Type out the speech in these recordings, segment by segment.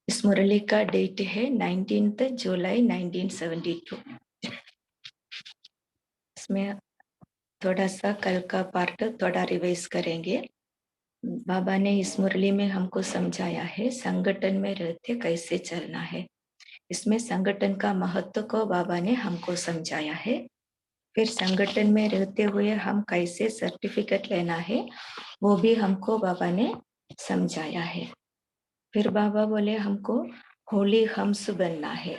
इस मुरली का डेट है 19 जुलाई 1972। इसमें थोड़ा सा कल का पार्ट थोड़ा रिवाइज करेंगे। बाबा ने इस मुरली में हमको समझाया है संगठन में रहते कैसे चलना है। इसमें संगठन का महत्व को बाबा ने हमको समझाया है। फिर संगठन में रहते हुए हम कैसे सर्टिफिकेट लेना है वो भी हमको बाबा ने समझाया है। फिर बाबा बोले हमको होली हम्स बनना है।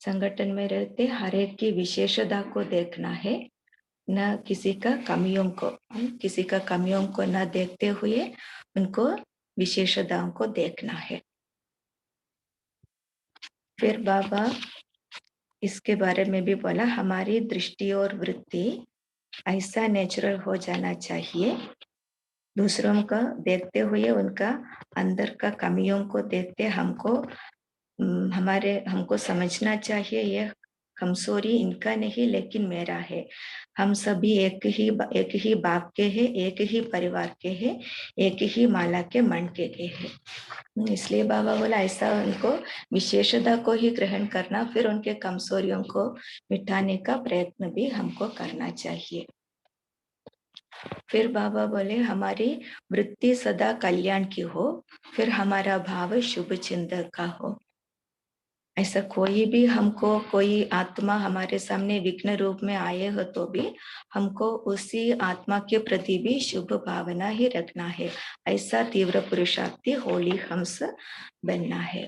संगठन में रहते हर एक की विशेषता को देखना है, न किसी का कमियों को न देखते हुए उनको विशेषताओं को देखना है। फिर बाबा इसके बारे में भी बोला हमारी दृष्टि और वृत्ति ऐसा नेचुरल हो जाना चाहिए, दूसरों का देखते हुए उनका अंदर का कमियों को देखते हमको समझना चाहिए ये कमजोरी इनका नहीं लेकिन मेरा है। हम सभी एक ही बाप के हैं, एक ही परिवार के हैं, एक ही माला के मन के हैं। इसलिए बाबा बोला ऐसा उनको विशेषता को ही ग्रहण करना, फिर उनके कमजोरियों को मिटाने का प्रयत्न भी हमको करना चाहिए। फिर बाबा बोले हमारी वृत्ति सदा कल्याण की हो, फिर हमारा भाव शुभ चिंतक का हो। ऐसा कोई आत्मा हमारे सामने विघ्न रूप में आए हो तो भी हमको उसी आत्मा के प्रति भी शुभ भावना ही रखना है। ऐसा तीव्र पुरुषार्थी होली हंस बनना है।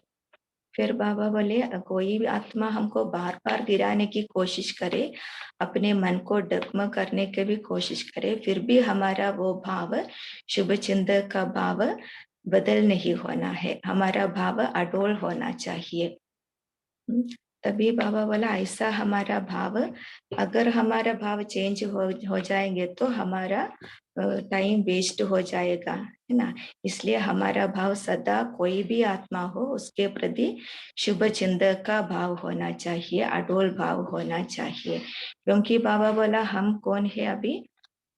फिर बाबा बोले कोई भी आत्मा हमको बार बार गिराने की कोशिश करे, अपने मन को डगमग करने की भी कोशिश करे, फिर भी हमारा वो भाव शुभ चिंतक का भाव बदल नहीं होना है, हमारा भाव अडोल होना चाहिए। तभी बाबा बोला ऐसा हमारा भाव, अगर हमारा भाव चेंज हो जाएंगे तो हमारा टाइम वेस्ट हो जाएगा, है ना। इसलिए हमारा भाव सदा कोई भी आत्मा हो उसके प्रति शुभ चिंतक का भाव होना चाहिए, अडोल भाव होना चाहिए। क्योंकि बाबा बोला हम कौन है, अभी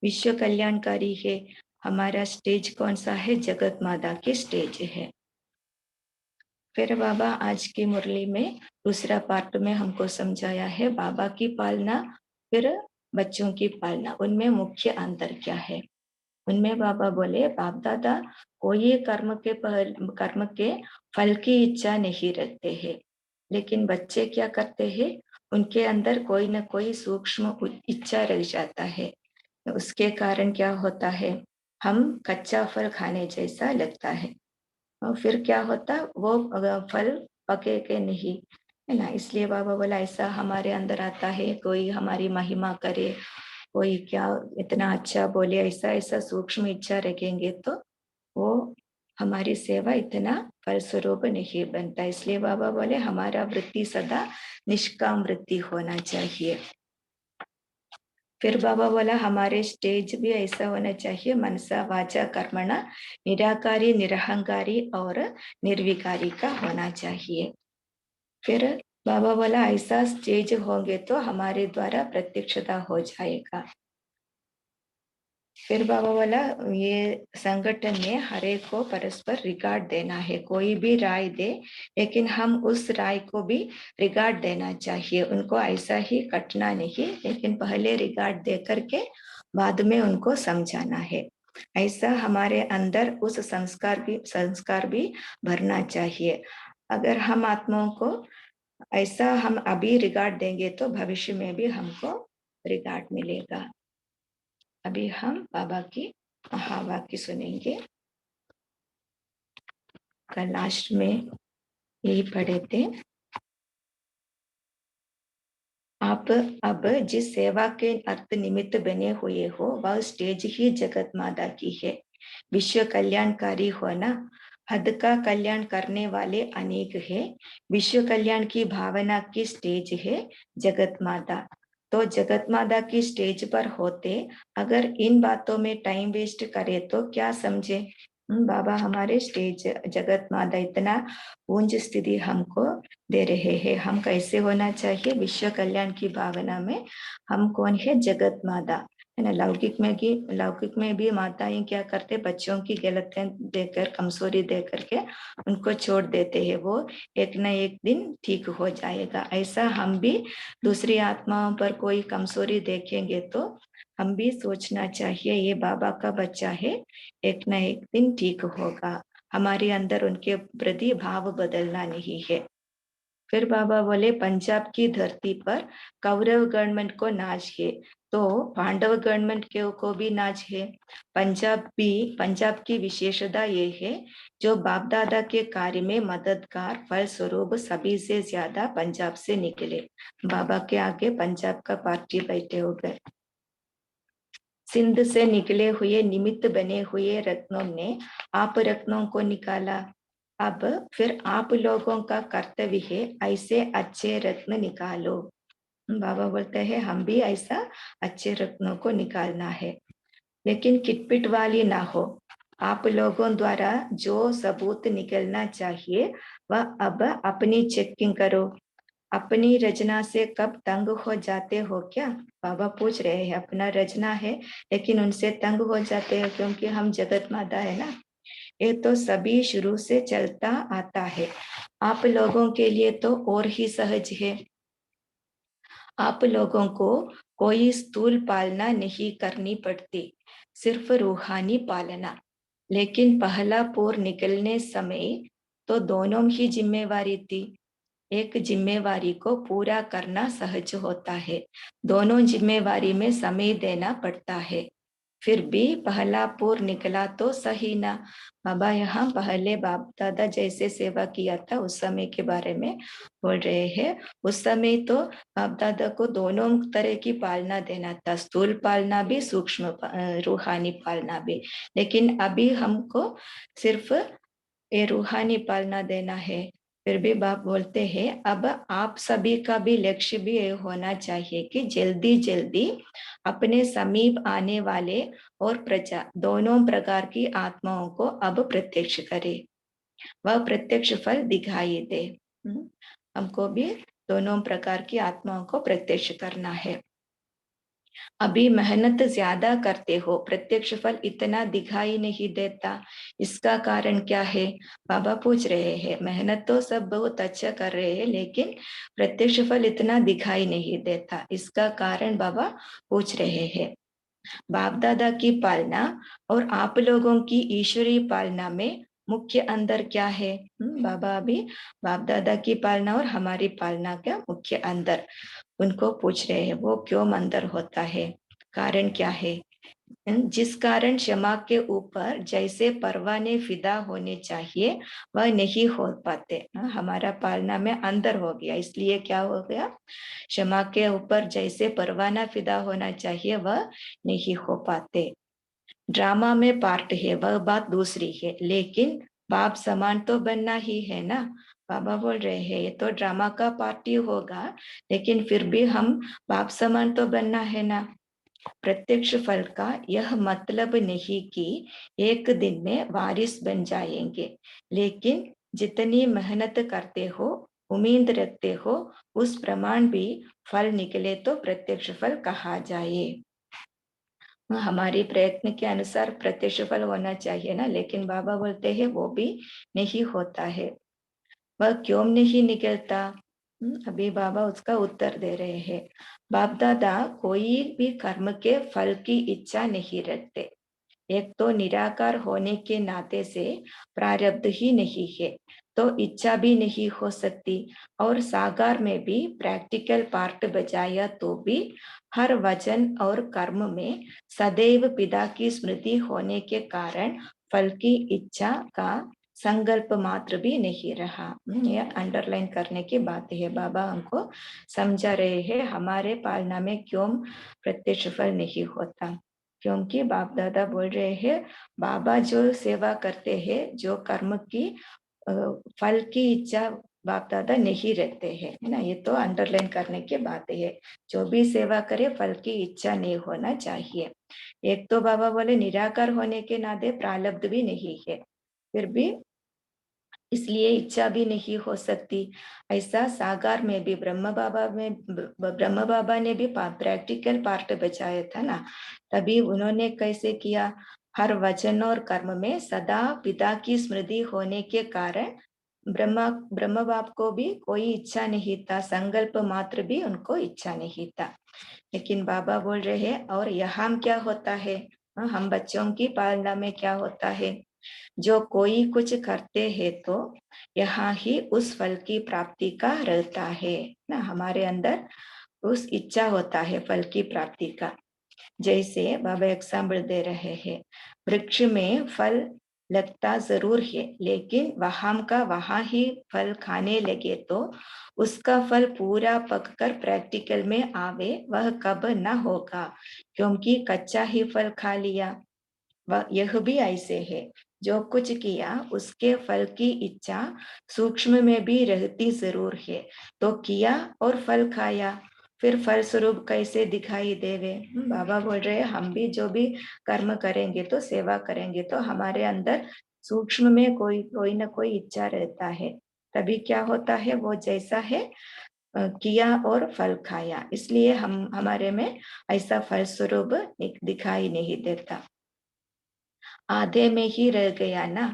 विश्व कल्याणकारी है। हमारा स्टेज कौन सा है, जगत माता की स्टेज है। फिर बाबा आज की मुरली में दूसरा पार्ट में हमको समझाया है बाबा की पालना फिर बच्चों की पालना, उनमें मुख्य अंतर क्या है। उनमें बाबा बोले बाप दादा कोई कर्म के फल की इच्छा नहीं रखते हैं, लेकिन बच्चे क्या करते हैं, उनके अंदर कोई न कोई सूक्ष्म इच्छा रह जाता है। उसके कारण क्या होता है, हम कच्चा फल खाने जैसा लगता है और फिर क्या होता वो फल पके के नहीं, है ना। इसलिए बाबा बोला ऐसा हमारे अंदर आता है, कोई हमारी महिमा करे, कोई क्या इतना अच्छा बोले, ऐसा ऐसा सूक्ष्म इच्छा रखेंगे तो वो हमारी सेवा इतना फलस्वरूप नहीं बनता। इसलिए बाबा बोले हमारा वृत्ति सदा निष्काम वृत्ति होना चाहिए। फिर बाबा बोला हमारे स्टेज भी ऐसा होना चाहिए, मनसा वाचा कर्मणा निराकारी निरहंकारी और निर्विकारी का होना चाहिए। फिर बाबा बोला ऐसा स्टेज होंगे तो हमारे द्वारा प्रत्यक्षता हो जाएगा। फिर बाबा बोला ये संगठन में हर एक को परस्पर रिगार्ड देना है, कोई भी राय दे लेकिन हम उस राय को भी रिगार्ड देना चाहिए, उनको ऐसा ही कटना नहीं, लेकिन पहले रिगार्ड दे करके बाद में उनको समझाना है। ऐसा हमारे अंदर उस संस्कार भी भरना चाहिए। अगर हम आत्माओं को ऐसा हम अभी रिगार्ड देंगे तो भविष्य में भी हमको रिगार्ड मिलेगा। अभी हम बाबा की महावाक्य सुनेंगे। कल लास्ट में यही पढ़े थे, आप अब जिस सेवा के अर्थ निमित्त बने हुए हो वह स्टेज ही जगत माता की है। विश्व कल्याणकारी होना, हद का कल्याण करने वाले अनेक है, विश्व कल्याण की भावना की स्टेज है जगत माता। तो जगत माता की स्टेज पर होते अगर इन बातों में टाइम वेस्ट करे तो क्या समझे। बाबा हमारे स्टेज जगत माता इतना ऊंच स्थिति हमको दे रहे हैं, हम कैसे होना चाहिए विश्व कल्याण की भावना में। हम कौन है, जगत माता, है ना। लौकिक में भी माताएं क्या करते, बच्चों की गलतियां देकर, कमजोरी दे करके उनको छोड़ देते हैं, वो एक न एक दिन ठीक हो जाएगा। ऐसा हम भी दूसरी आत्माओं पर कोई कमजोरी देखेंगे तो हम भी सोचना चाहिए ये बाबा का बच्चा है, एक न एक दिन ठीक होगा। हमारे अंदर उनके प्रति भाव बदलना नहीं है। फिर बाबा बोले पंजाब की धरती पर कौरव गवर्नमेंट को नाज है, तो पांडव गवर्नमेंट के को भी नाज है। पंजाब की विशेषता ये है, जो बाप दादा के कार्य में मददगार फल स्वरूप सभी से ज्यादा पंजाब से निकले। बाबा के आगे पंजाब का पार्टी बैठे हो गए। सिंध से निकले हुए निमित्त बने हुए रत्नों ने आप रत्नों को निकाला। अब फिर आप लोगों का कर्तव्य है ऐसे अच्छे रत्न निकालो। बाबा बोलते हैं हम भी ऐसा अच्छे रत्नों को निकालना है, लेकिन किटपिट वाली ना हो। आप लोगों द्वारा जो सबूत निकलना चाहिए वह अब अपनी चेकिंग करो। अपनी रचना से कब तंग हो जाते हो क्या? बाबा पूछ रहे हैं, अपना रचना है लेकिन उनसे तंग हो जाते हो क्योंकि हम जगत माता है ना। ये तो सभी शुरू से चलता आता है, आप लोगों के लिए तो और ही सहज है। आप लोगों को कोई स्थूल पालना नहीं करनी पड़ती, सिर्फ रूहानी पालना। लेकिन पहला पोर निकलने समय तो दोनों ही जिम्मेवारी थी। एक जिम्मेवारी को पूरा करना सहज होता है, दोनों जिम्मेवारी में समय देना पड़ता है। फिर भी पहला पोर निकला तो सही ना। बाबा यहाँ पहले बाप दादा जैसे सेवा किया था उस समय के बारे में बोल रहे हैं। उस समय तो बाप दादा को दोनों तरह की पालना देना था, स्थूल पालना भी, सूक्ष्म रूहानी पालना भी। लेकिन अभी हमको सिर्फ ये रूहानी पालना देना है। फिर भी बाप बोलते हैं अब आप सभी का भी लक्ष्य भी ये होना चाहिए कि जल्दी जल्दी अपने समीप आने वाले और प्रजा दोनों प्रकार की आत्माओं को अब प्रत्यक्ष करे, वह प्रत्यक्ष फल दिखाई दे। हमको भी दोनों प्रकार की आत्माओं को प्रत्यक्ष करना है। अभी मेहनत ज्यादा करते हो, प्रत्यक्ष फल इतना दिखाई नहीं देता, इसका कारण क्या है? बाबा पूछ रहे हैं। मेहनत तो सब बहुत अच्छा कर रहे हैं लेकिन प्रत्यक्ष फल इतना दिखाई नहीं देता, इसका कारण बाबा पूछ रहे हैं। बाप दादा की पालना और आप लोगों की ईश्वरीय पालना में मुख्य अंतर क्या है? बाबा अभी बाप दादा की पालना और हमारी पालना का मुख्य अंतर उनको पूछ रहे हैं, वो क्यों अंतर होता है, कारण क्या है? जिस कारण क्षमा के ऊपर जैसे परवाने फिदा होने चाहिए वह नहीं हो पाते। हमारा पालना में अंदर हो गया, इसलिए क्या हो गया, क्षमा के ऊपर जैसे परवाना फिदा होना चाहिए वह नहीं हो पाते। ड्रामा में पार्ट है वह बात दूसरी है, लेकिन बाप समान तो बनना ही है ना। बाबा बोल रहे हैं ये तो ड्रामा का पार्ट ही होगा, लेकिन फिर भी हम बाप समान तो बनना है ना। प्रत्यक्ष फल का यह मतलब नहीं कि एक दिन में वारिस बन जाएंगे, लेकिन जितनी मेहनत करते हो, उम्मीद रखते हो, उस प्रमाण भी फल निकले तो प्रत्यक्ष फल कहा जाए। हमारे प्रयत्न के अनुसार प्रत्यक्ष फल होना चाहिए ना, लेकिन बाबा बोलते हैं वो भी नहीं होता है। वह क्यों नहीं निकलता? अभी बाबा उसका उत्तर दे रहे हैं। बाप दादा कोई भी कर्म के फल की इच्छा नहीं रखते। एक तो निराकार होने के नाते से प्रारब्ध ही नहीं है, तो इच्छा भी नहीं हो सकती। और साकार में भी प्रैक्टिकल पार्ट बजाया तो भी हर वचन और कर्म में सदैव पिता की स्मृति होने के कारण फल की इच्छा का संकल्प मात्र भी नहीं रहा। ये अंडरलाइन करने की बात है। बाबा हमको समझा रहे हैं हमारे पालना में क्यों प्रत्यक्ष फल नहीं होता, क्योंकि बाप दादा बोल रहे हैं बाबा जो सेवा करते हैं, जो कर्म की फल की इच्छा बाप दादा नहीं रखते हैं, है ना। ये तो अंडरलाइन करने की बात है, जो भी सेवा करे फल की इच्छा नहीं होना चाहिए। एक तो बाबा बोले निराकार होने के नाते प्रारब्ध भी नहीं है, फिर भी इसलिए इच्छा भी नहीं हो सकती। ऐसा साकार में भी ब्रह्म बाबा ने भी प्रैक्टिकल पार्ट बचाया था ना। तभी उन्होंने कैसे किया, हर वचन और कर्म में सदा पिता की स्मृति होने के कारण ब्रह्मा ब्रह्म बाप को भी कोई इच्छा नहीं था, संकल्प मात्र भी उनको इच्छा नहीं था। लेकिन बाबा बोल रहे हैं और यहाँ क्या होता है, हम बच्चों की पालना में क्या होता है, जो कोई कुछ करते हैं तो यहाँ ही उस फल की प्राप्ति का रहता है ना, हमारे अंदर उस इच्छा होता है फल की प्राप्ति का। जैसे बाबा एग्जाम्पल दे रहे हैं, वृक्ष में फल लगता जरूर है, लेकिन वहां का वहां ही फल खाने लगे तो उसका फल पूरा पककर प्रैक्टिकल में आवे वह कब न होगा, क्योंकि कच्चा ही फल खा लिया। वह यह भी ऐसे है, जो कुछ किया उसके फल की इच्छा सूक्ष्म में भी रहती जरूर है, तो किया और फल खाया, फिर फल स्वरूप कैसे दिखाई देवे। बाबा बोल रहे हैं हम भी जो भी कर्म करेंगे तो सेवा करेंगे तो हमारे अंदर सूक्ष्म में कोई कोई ना कोई इच्छा रहता है, तभी क्या होता है वो जैसा है किया और फल खाया, इसलिए हम हमारे में ऐसा फल स्वरूप दिखाई नहीं देता, आधे में ही रह गया ना।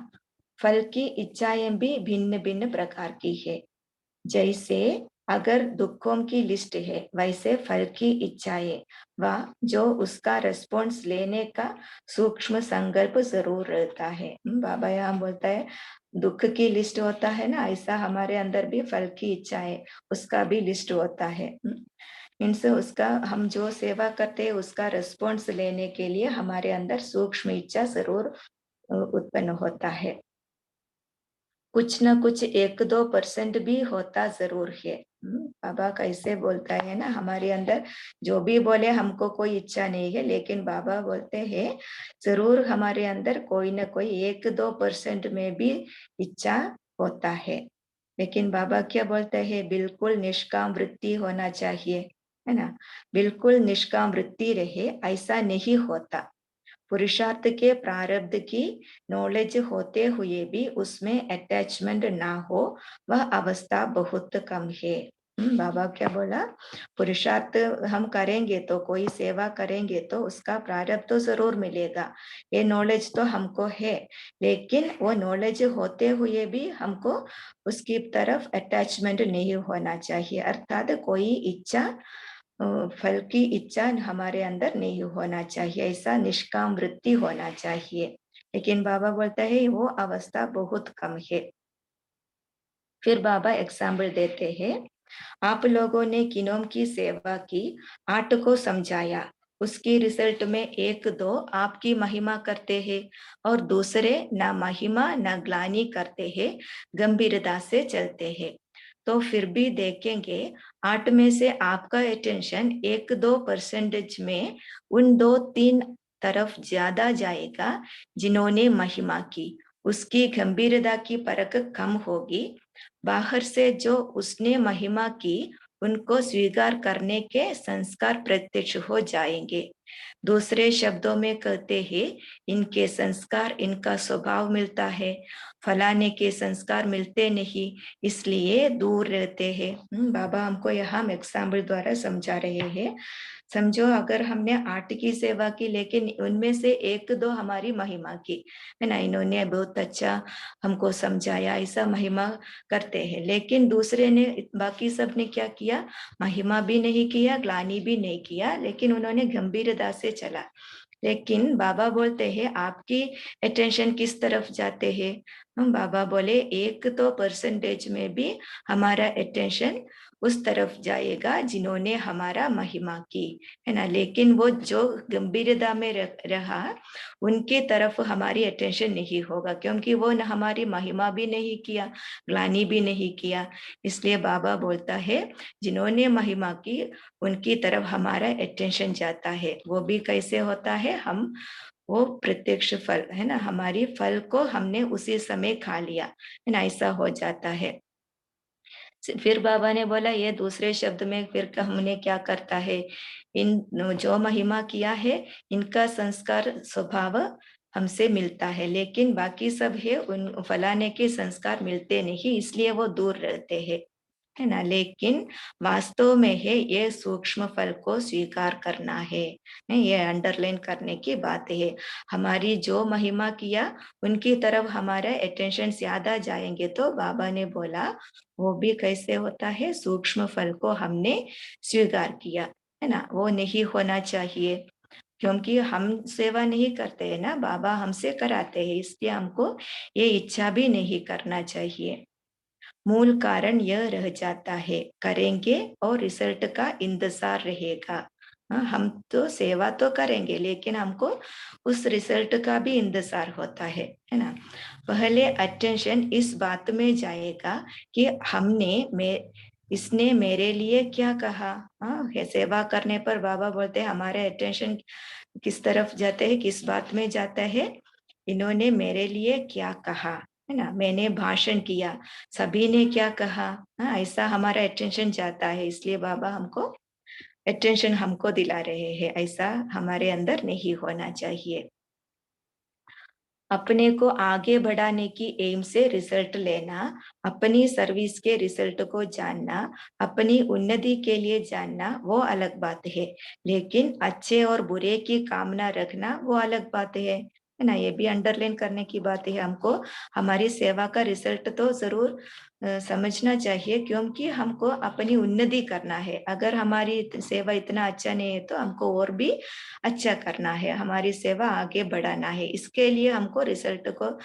फल की इच्छाएं भी भिन्न भिन्न प्रकार की है। जैसे अगर दुखों की लिस्ट है, वैसे फल की इच्छाएं व जो उसका रिस्पॉन्स लेने का सूक्ष्म संकल्प जरूर रहता है। बाबा यहाँ बोलता है दुख की लिस्ट होता है ना, ऐसा हमारे अंदर भी फल की इच्छाएं उसका भी लिस्ट होता है। मीन्स उसका हम जो सेवा करते हैं उसका रिस्पॉन्स लेने के लिए हमारे अंदर सूक्ष्म इच्छा जरूर उत्पन्न होता है। कुछ ना कुछ 1-2% भी होता जरूर है। बाबा कैसे बोलता है ना, हमारे अंदर जो भी बोले हमको कोई इच्छा नहीं है, लेकिन बाबा बोलते हैं जरूर हमारे अंदर कोई ना कोई 1-2% में भी इच्छा होता है। लेकिन बाबा क्या बोलते हैं, बिल्कुल निष्काम वृत्ति होना चाहिए, है ना, बिल्कुल निष्काम वृत्ति रहे ऐसा नहीं होता। पुरुषार्थ के प्रारब्ध की नॉलेज होते हुए भी उसमें अटैचमेंट ना हो, वह अवस्था बहुत कम है। बाबा क्या बोला, पुरुषार्थ हम करेंगे तो कोई सेवा करेंगे तो उसका प्रारब्ध तो जरूर मिलेगा, ये नॉलेज तो हमको है, लेकिन वो नॉलेज होते हुए भी हमको उसकी तरफ अटैचमेंट नहीं होना चाहिए, अर्थात कोई इच्छा फल की इच्छा हमारे अंदर नहीं होना चाहिए, ऐसा निष्काम वृत्ति होना चाहिए। लेकिन बाबा बोलता है वो अवस्था बहुत कम है। फिर बाबा एग्जाम्पल देते हैं, आप लोगों ने किनोम की सेवा की, 8 को समझाया, उसकी रिजल्ट में 1-2 आपकी महिमा करते हैं और दूसरे ना महिमा ना ग्लानि करते हैं, गंभीरता से चलते हैं। तो फिर भी देखेंगे 8 में से आपका अटेंशन 1-2% में उन 2-3 तरफ ज्यादा जाएगा जिन्होंने महिमा की, उसकी गंभीरता की परख कम होगी। बाहर से जो उसने महिमा की उनको स्वीकार करने के संस्कार प्रत्यक्ष हो जाएंगे। दूसरे शब्दों में कहते हैं इनके संस्कार, इनका स्वभाव मिलता है, फलाने के संस्कार मिलते नहीं, इसलिए दूर रहते हैं। बाबा हमको यहाँ एग्जाम्पल द्वारा समझा रहे हैं। समझो अगर हमने 8 की सेवा की, लेकिन उनमें से 1-2 हमारी महिमा की, है ना, इन्होंने बहुत अच्छा हमको समझाया, ऐसा महिमा करते हैं, लेकिन दूसरे ने बाकी सब ने क्या किया, महिमा भी नहीं किया, ग्लानि भी नहीं किया, लेकिन उन्होंने गंभीरता से चला। लेकिन बाबा बोलते हैं आपकी अटेंशन किस तरफ जाते हैं, हम बाबा बोले 1% में भी हमारा अटेंशन उस तरफ जाएगा जिन्होंने हमारा महिमा की, है ना, लेकिन वो जो गंभीरता में रहा उनके तरफ हमारी अटेंशन नहीं होगा, क्योंकि वो न हमारी महिमा भी नहीं किया, ग्लानि भी नहीं किया। इसलिए बाबा बोलता है जिन्होंने महिमा की उनकी तरफ हमारा अटेंशन जाता है। वो भी कैसे होता है, हम वो प्रत्यक्ष फल, है ना, हमारी फल को हमने उसी समय खा लिया, है ना, ऐसा हो जाता है। फिर बाबा ने बोला ये दूसरे शब्द में फिर हमने क्या करता है, इन जो महिमा किया है इनका संस्कार स्वभाव हमसे मिलता है, लेकिन बाकी सब है उन फलाने के संस्कार मिलते नहीं, इसलिए वो दूर रहते हैं, है ना। लेकिन वास्तव में है ये सूक्ष्म फल को स्वीकार करना है, ये अंडरलाइन करने की बात है। हमारी जो महिमा किया उनकी तरफ हमारा अटेंशन ज्यादा जाएंगे तो बाबा ने बोला वो भी कैसे होता है, सूक्ष्म फल को हमने स्वीकार किया, है ना। वो नहीं होना चाहिए, क्योंकि हम सेवा नहीं करते हैं ना, बाबा हमसे कराते हैं, इसलिए हमको ये इच्छा भी नहीं करना चाहिए। मूल कारण यह रह जाता है, करेंगे और रिजल्ट का इंतजार रहेगा। हाँ, हम तो सेवा तो करेंगे लेकिन हमको उस रिजल्ट का भी इंतजार होता है ना। पहले अटेंशन इस बात में जाएगा कि इसने मेरे लिए क्या कहा। हाँ, सेवा करने पर बाबा बोलते हैं हमारे अटेंशन किस तरफ जाते हैं, किस बात में जाता है, इन्होंने मेरे लिए क्या कहा, है ना। मैंने भाषण किया, सभी ने क्या कहा, हाँ, ऐसा हमारा अटेंशन जाता है, इसलिए बाबा हमको अटेंशन हमको दिला रहे हैं, ऐसा हमारे अंदर नहीं होना चाहिए। अपने को आगे बढ़ाने की एम से रिजल्ट लेना, अपनी सर्विस के रिजल्ट को जानना, अपनी उन्नति के लिए जानना वो अलग बात है, लेकिन अच्छे और बुरे की कामना रखना वो अलग बात है ना। ये भी अंडरलाइन करने की बात है। हमको हमारी सेवा का रिजल्ट तो जरूर समझना चाहिए, क्योंकि हमको अपनी उन्नति करना है। अगर हमारी सेवा इतना अच्छा नहीं है तो हमको और भी अच्छा करना है, हमारी सेवा आगे बढ़ाना है, इसके लिए हमको रिजल्ट को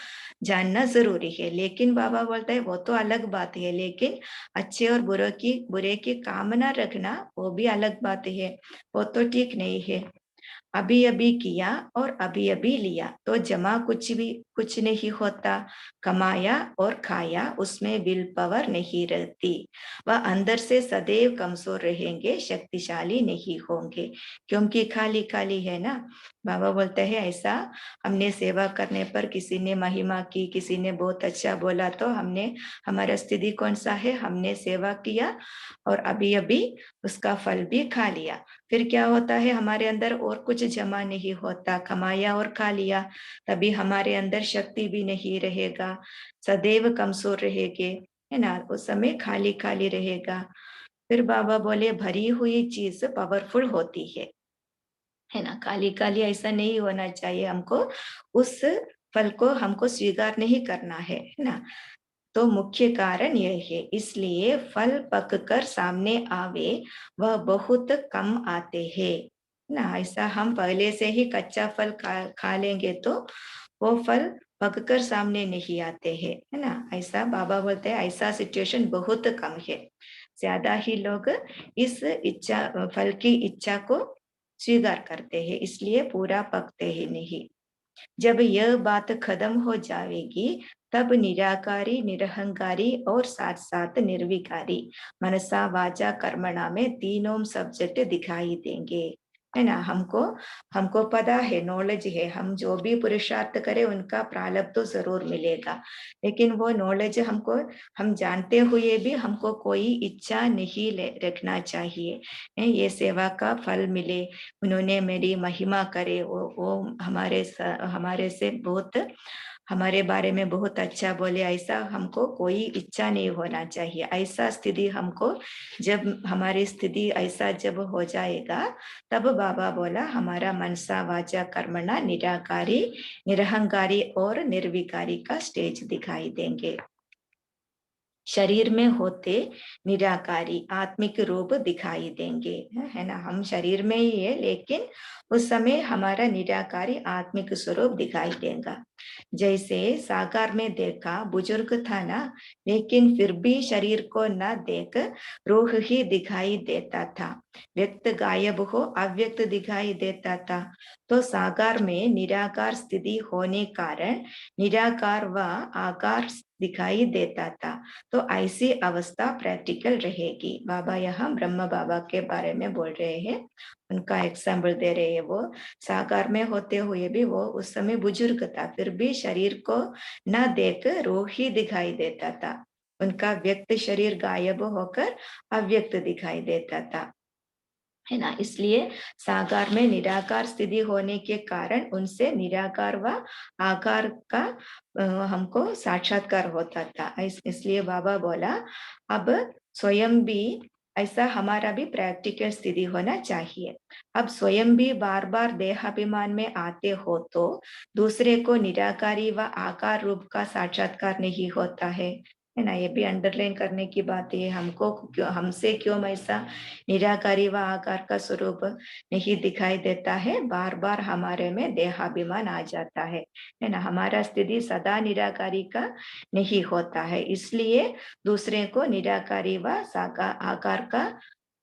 जानना जरूरी है। लेकिन बाबा बोलता है वो तो अलग बात है, लेकिन अच्छे और बुरे की कामना रखना वो भी अलग बात है, वो तो ठीक नहीं है। अभी अभी किया और अभी अभी लिया तो जमा कुछ नहीं होता, कमाया और खाया उसमें विल पावर नहीं रहती, वह अंदर से सदैव कमजोर रहेंगे, शक्तिशाली नहीं होंगे, क्योंकि खाली खाली है ना। बाबा बोलते हैं ऐसा हमने सेवा करने पर किसी ने महिमा की, किसी ने बहुत अच्छा बोला तो हमने, हमारा स्थिति कौन सा है, हमने सेवा किया और अभी अभी उसका फल भी खा लिया। फिर क्या होता है, हमारे अंदर और कुछ जमा नहीं होता, कमाया और खा लिया, तभी हमारे अंदर शक्ति भी नहीं रहेगा, सदैव कमजोर रहेंगे, है ना। उस समय खाली खाली रहेगा। फिर बाबा बोले भरी हुई चीज पावरफुल होती है ना। खाली खाली ऐसा नहीं होना चाहिए, हमको उस फल को हमको स्वीकार नहीं करना है ना। तो मुख्य कारण यह है, इसलिए फल पककर सामने आवे वह बहुत कम आते हैं ना। ऐसा हम पहले से ही कच्चा फल खा लेंगे तो वो फल पककर सामने नहीं आते हैं, है ना। ऐसा बाबा बोलते हैं ऐसा सिचुएशन बहुत कम है, ज्यादा ही लोग इस इच्छा फल की इच्छा को स्वीकार करते हैं, इसलिए पूरा पकते ही नहीं। जब यह बात खत्म हो जाएगी तब निराकारी, निरहंकारी और साथ साथ निर्विकारी मनसा वाचा कर्मणा में तीनों सब्जेक्ट दिखाई देंगे, है ना। हमको हमको पता है, नॉलेज है, हम जो भी पुरुषार्थ करें उनका प्रारब्ध तो जरूर मिलेगा, लेकिन वो नॉलेज हमको, हम जानते हुए भी हमको कोई इच्छा नहीं रखना चाहिए। ये सेवा का फल मिले, उन्होंने मेरी महिमा करे, वो हमारे से बहुत, हमारे बारे में बहुत अच्छा बोले, ऐसा हमको कोई इच्छा नहीं होना चाहिए। ऐसा स्थिति हमको, जब हमारी स्थिति ऐसा जब हो जाएगा तब बाबा बोला हमारा मनसा वाचा कर्मणा निराकारी, निरहंकारी और निर्विकारी का स्टेज दिखाई देंगे। शरीर में होते निराकारी आत्मिक रूप दिखाई देंगे, है ना। हम शरीर में ही है, लेकिन उस समय हमारा निराकारी आत्मिक स्वरूप दिखाई देगा। जैसे साकार में देखा बुजुर्ग था ना, लेकिन फिर भी शरीर को न देख रूह ही दिखाई देता था, व्यक्त गायब हो अव्यक्त दिखाई देता था। तो साकार में निराकार स्थिति होने कारण निराकार व आकार दिखाई देता था। तो ऐसी अवस्था प्रैक्टिकल रहेगी। बाबा यहाँ ब्रह्म बाबा के बारे में बोल रहे हैं, उनका एग्जाम्पल दे रहे हैं। वो साकार में होते हुए भी वो उस समय बुजुर्ग था, फिर भी शरीर को न देख रूह ही दिखाई देता था, उनका व्यक्त शरीर गायब होकर अव्यक्त दिखाई देता था। है ना। इसलिए साकार में निराकार स्थिति होने के कारण उनसे निराकार व आकार का हमको साक्षात्कार होता था। इसलिए बाबा बोला अब स्वयं भी ऐसा हमारा भी प्रैक्टिकल स्थिति होना चाहिए। अब स्वयं भी बार बार देहाभिमान में आते हो तो दूसरे को निराकारी व आकार रूप का साक्षात्कार नहीं होता है ना। ये भी अंडरलाइन करने की बात है। हमको हमसे क्यों ऐसा निराकारी व आकार का स्वरूप नहीं दिखाई देता है, बार बार हमारे में देहाभिमान आ जाता है ना। हमारा स्थिति सदा निराकारी का नहीं होता है, इसलिए दूसरे को निराकारी व आकार का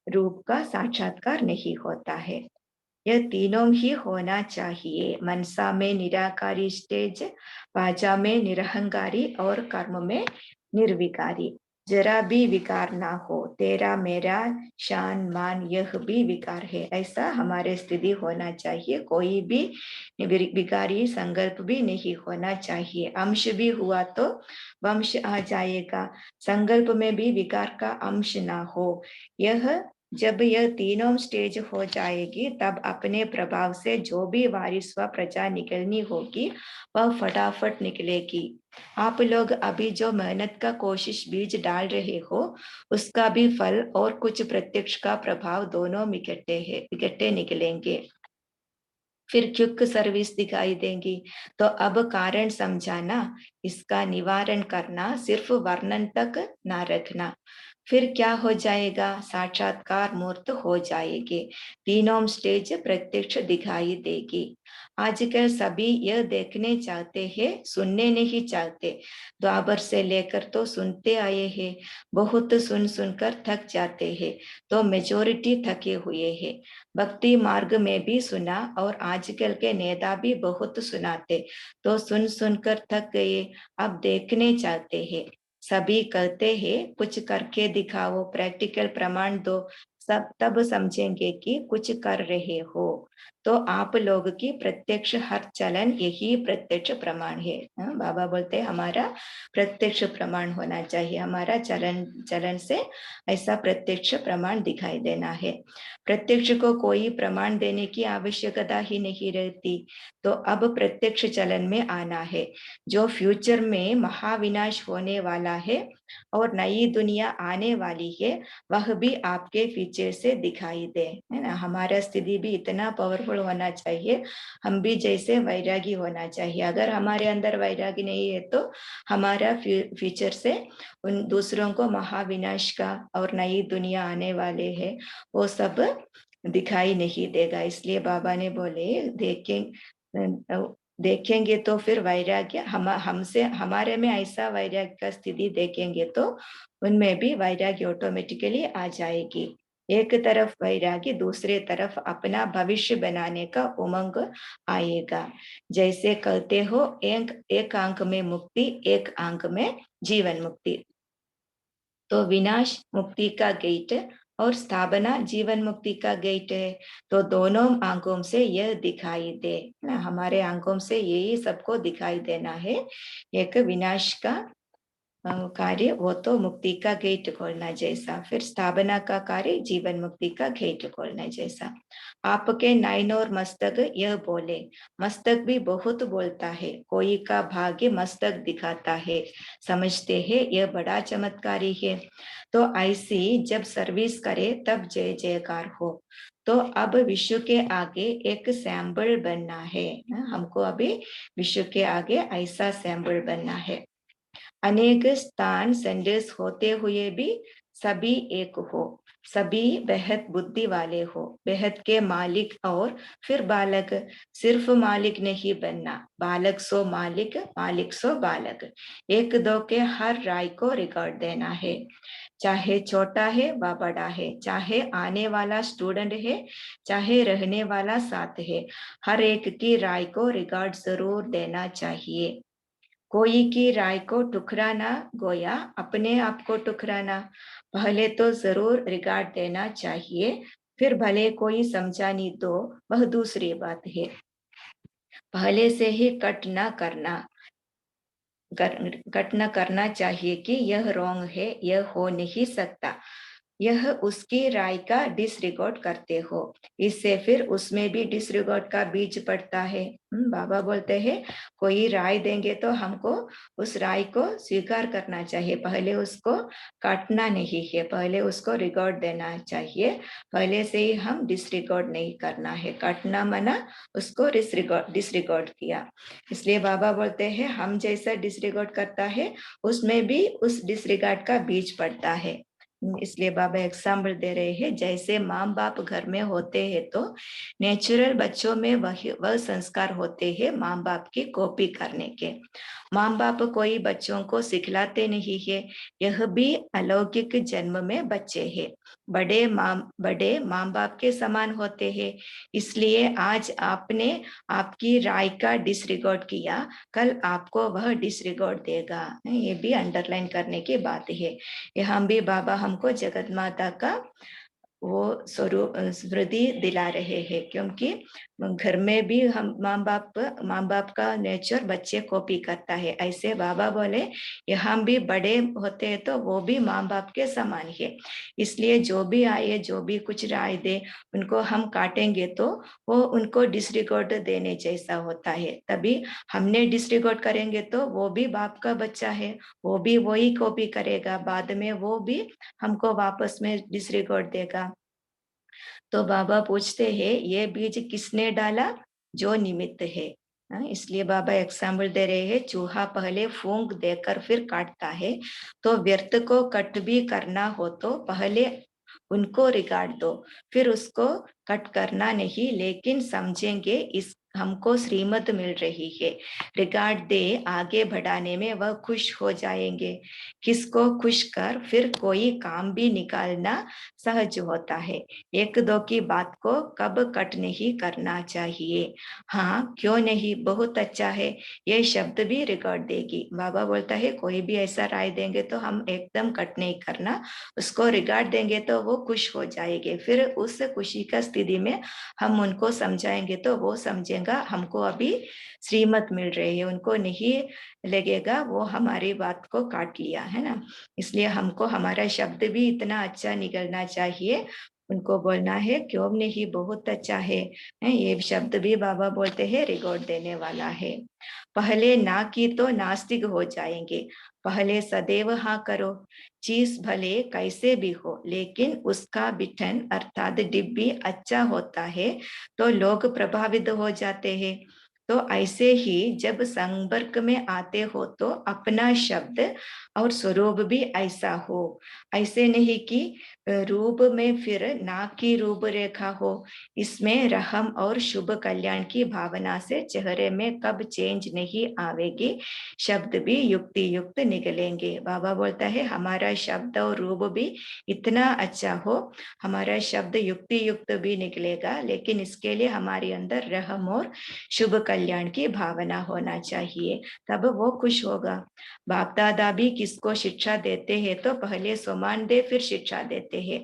रूप का साक्षात्कार नहीं होता है। यह तीनों ही होना चाहिए। मनसा में निराकारी स्टेज, वाचा में निरहंकारी और कर्म में निर्विकारी। जरा भी विकार ना हो, तेरा मेरा शान मान यह भी विकार है, ऐसा हमारे स्थिति होना चाहिए। कोई भी विकारी संकल्प भी नहीं होना चाहिए। अंश भी हुआ तो वंश आ जाएगा, संकल्प में भी विकार का अंश ना हो। यह जब यह तीनों स्टेज हो जाएगी तब अपने प्रभाव से जो भी वारिस व प्रजा निकलनी होगी वह फटाफट निकलेगी। आप लोग अभी जो मेहनत का कोशिश बीज डाल रहे हो उसका भी फल और कुछ प्रत्यक्ष का प्रभाव दोनों इकट्ठे निकलेंगे। फिर क्विक सर्विस दिखाई देंगी। तो अब कारण समझाना, इसका निवारण करना, सिर्फ वर्णन तक ना रखना। फिर क्या हो जाएगा, साक्षात्कार मूर्त हो जाएगी, तीनों स्टेज प्रत्यक्ष दिखाई देगी। आजकल सभी यह देखने चाहते हैं, सुनने नहीं चाहते। द्वापर से लेकर तो सुनते आए हैं, बहुत सुन सुनकर थक जाते हैं, तो मेजोरिटी थके हुए हैं। भक्ति मार्ग में भी सुना और आजकल के नेता भी बहुत सुनाते, तो सुन सुनकर थक गए, अब देखने चाहते हैं। सभी कहते हैं कुछ करके दिखाओ, प्रैक्टिकल प्रमाण दो, सब तब समझेंगे कि कुछ कर रहे हो। तो आप लोग की प्रत्यक्ष हर चलन यही प्रत्यक्ष प्रमाण है। बाबा बोलते हैं हमारा प्रत्यक्ष प्रमाण होना चाहिए, हमारा चलन चलन से ऐसा प्रत्यक्ष प्रमाण दिखाई देना है। प्रत्यक्ष को कोई प्रमाण देने की आवश्यकता ही नहीं रहती। तो अब प्रत्यक्ष चलन में आना है। जो फ्यूचर में महाविनाश होने वाला है और नई दुनिया आने वाली है, वह भी आपके फीचर से दिखाई दे, है ना। हमारा स्थिति भी इतना पावरफुल होना चाहिए, हम भी जैसे वैरागी होना चाहिए। अगर हमारे अंदर वैरागी नहीं है तो हमारा फीचर से उन दूसरों को महाविनाश का और नई दुनिया आने वाले है वो सब दिखाई नहीं देगा। इसलिए बाबा ने बोले देखेंगे तो फिर वैराग्य हमसे हमारे में ऐसा वैराग्य का स्थिति देखेंगे तो उनमें भी वैराग्य ऑटोमेटिकली आ जाएगी। एक तरफ वैराग्य, दूसरे तरफ अपना भविष्य बनाने का उमंग आएगा। जैसे कहते हो एक आंख में मुक्ति, एक आंख में जीवन मुक्ति। तो विनाश मुक्ति का गेट और स्थापना जीवन मुक्ति का गेट है। तो दोनों आंखों से यह दिखाई दे ना, हमारे आंखों से यही सबको दिखाई देना है। एक विनाश का कार्य वो तो मुक्ति का गेट खोलना जैसा, फिर स्थापना का कार्य जीवन मुक्ति का गेट खोलना जैसा। आपके नाइन और मस्तक यह बोले, मस्तक भी बहुत बोलता है, कोई का भाग्य मस्तक दिखाता है, समझते हैं यह बड़ा चमत्कारी है। तो ऐसी जब सर्विस करे तब जय जयकार हो। तो अब विश्व के आगे एक सैंपल बनना है, हमको अभी विश्व के आगे ऐसा सैंपल बनना है। अनेक स्थान सेंडर्स होते हुए भी सभी एक हो, सभी बेहद बुद्धि वाले हो, बेहद के मालिक और फिर बालक। सिर्फ मालिक नहीं बनना, बालक सो मालिक, मालिक सो बालक। एक दो के हर राय को रिकॉर्ड देना है, चाहे छोटा है व बड़ा है, चाहे आने वाला स्टूडेंट है, चाहे रहने वाला साथ है, हर एक की राय को रिकॉर्ड जरूर देना चाहिए। कोई की राय को ठुकराना गोया अपने आप को ठुकराना। पहले तो जरूर रिगार्ड देना चाहिए, फिर भले कोई समझा नहीं तो वह दूसरी बात है। पहले से ही कट न करना चाहिए कि यह रॉन्ग है, यह हो नहीं सकता, यह उसकी राय का डिसरिगार्ड करते हो, इससे फिर उसमें भी डिसरिगार्ड का बीज पड़ता है। बाबा बोलते हैं कोई राय देंगे तो हमको उस राय को स्वीकार करना चाहिए, पहले उसको काटना नहीं है, पहले उसको रिगार्ड देना चाहिए, पहले से ही हम डिसरिगार्ड नहीं करना है। काटना मना, उसको डिसरिगार्ड किया। इसलिए बाबा बोलते हैं हम जैसा डिसरिगार्ड करता है उसमें भी उस डिसरिगार्ड का बीज पड़ता है। इसलिए बाबा एग्जाम्पल दे रहे हैं, जैसे माँ बाप घर में होते हैं तो नेचुरल बच्चों में वह संस्कार होते हैं माँ बाप की कॉपी करने के। माँ बाप कोई बच्चों को सिखलाते नहीं है, यह भी अलौकिक जन्म में बच्चे हैं, बड़े माँ बाप के समान होते हैं। इसलिए आज आपने आपकी राय का डिसरिगार्ड किया, कल आपको वह डिसरिगार्ड देगा। ये भी अंडरलाइन करने की बात है। यहाँ भी बाबा हमको जगत माता का वो स्वरूप स्मृति दिला रहे हैं, क्योंकि घर में भी हम माँ बाप का नेचर बच्चे कॉपी करता है। ऐसे बाबा बोले यहाँ भी बड़े होते हैं तो वो भी माँ बाप के समान है। इसलिए जो भी आए, जो भी कुछ राय दे, उनको हम काटेंगे तो वो उनको डिसरिगार्ड देने जैसा होता है। तभी हमने डिसरिगार्ड करेंगे तो वो भी बाप का बच्चा है, वो भी वही कॉपी करेगा, बाद में वो भी हमको वापस में डिसरिगार्ड देगा। तो बाबा पूछते हैं ये बीज किसने डाला? जो निमित्त है। इसलिए बाबा एग्जाम्पल दे रहे हैं, चूहा पहले फूंक देकर फिर काटता है, तो व्यर्थ को कट भी करना हो तो पहले उनको रिगार्ड दो, फिर उसको कट करना नहीं, लेकिन समझेंगे इस हमको श्रीमत मिल रही है, रिगार्ड दे आगे बढ़ाने में वह खुश हो जाएंगे। किसको खुश कर फिर कोई काम भी निकालना सहज होता है। एक दो की बात को कब कट नहीं करना चाहिए। हाँ क्यों नहीं, बहुत अच्छा है, ये शब्द भी रिकॉर्ड देगी। बाबा बोलता है कोई भी ऐसा राय देंगे तो हम एकदम कट नहीं करना, उसको रिगार्ड देंगे तो वो खुश हो जाएंगे, फिर उस खुशी का स्थिति में हम उनको समझाएंगे तो वो समझेगा हमको अभी श्रीमत मिल रही है, उनको नहीं लगेगा वो हमारी बात को काट लिया है ना। इसलिए हमको हमारा शब्द भी इतना अच्छा निकलना चाहिए, उनको बोलना है क्यों नहीं, बहुत अच्छा है। ये शब्द भी बाबा बोलते हैं रिकॉर्ड देने वाला है। पहले ना की तो नास्तिक हो जाएंगे, पहले सदैव हाँ करो, चीज भले कैसे भी हो लेकिन उसका बिठन अर्थात डिब्बी अच्छा होता है तो लोग प्रभावित हो जाते हैं। तो ऐसे ही जब संपर्क में आते हो तो अपना शब्द और स्वरूप भी ऐसा हो, ऐसे नहीं कि रूप में फिर ना की रूपरेखा हो, इसमें रहम और शुभ कल्याण की भावना से चेहरे में कब चेंज नहीं आवेगी, शब्द भी युक्ति युक्त निकलेंगे। बाबा बोलता है हमारा शब्द और रूप भी इतना अच्छा हो, हमारा शब्द युक्ति युक्त भी निकलेगा, लेकिन इसके लिए हमारे अंदर रहम और शुभ कल्याण की भावना होना चाहिए, तब वो खुश होगा। बाप दादा भी किसको शिक्षा देते हैं तो पहले सम्मान दे फिर शिक्षा देते हैं।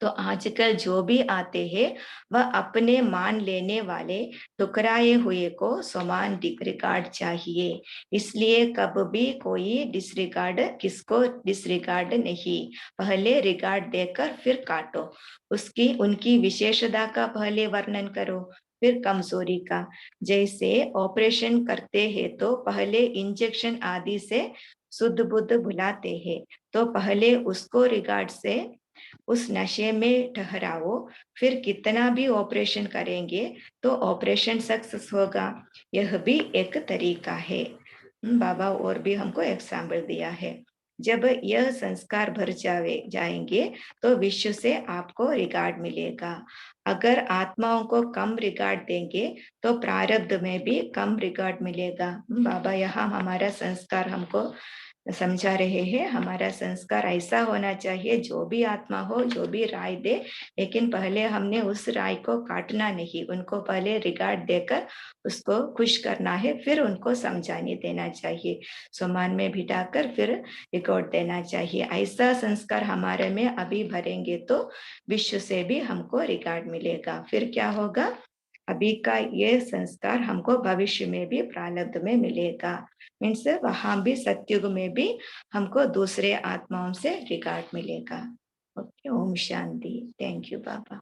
तो आजकल जो भी आते हैं वह अपने मान लेने वाले ठुकराए हुए को समान रिगार्ड चाहिए। इसलिए कब भी कोई डिसरिगार्ड किसको डिसरिगार्ड नहीं, पहले रिगार्ड देकर फिर काटो, उसकी उनकी विशेषता का पहले वर्णन करो, फिर कमजोरी का। जैसे ऑपरेशन करते हैं तो पहले इंजेक्शन आदि से शुद्ध बुद्ध भुलाते हैं, तो पहले उसको रिगार्ड से उस नशे में ठहराओ, फिर कितना भी ऑपरेशन करेंगे तो ऑपरेशन सक्सेस होगा। यह भी एक तरीका है। बाबा और भी हमको एग्जाम्पल दिया है। जब यह संस्कार भर जाएंगे तो विश्व से आपको रिगार्ड मिलेगा। अगर आत्माओं को कम रिगार्ड देंगे तो प्रारब्ध में भी कम रिगार्ड मिलेगा। बाबा यहाँ हमारा संस्कार हमको समझा रहे हैं, हमारा संस्कार ऐसा होना चाहिए जो भी आत्मा हो, जो भी राय दे, लेकिन पहले हमने उस राय को काटना नहीं, उनको पहले रिगार्ड देकर उसको खुश करना है, फिर उनको समझाने देना चाहिए, सम्मान में बिठाकर फिर रिकॉर्ड देना चाहिए। ऐसा संस्कार हमारे में अभी भरेंगे तो विश्व से भी हमको रिगार्ड मिलेगा। फिर क्या होगा, अभी का ये संस्कार हमको भविष्य में भी प्रारब्ध में मिलेगा, मीन्स वहां भी सत्युग में भी हमको दूसरे आत्माओं से रिगार्ड मिलेगा। ओम शांति। थैंक यू बाबा।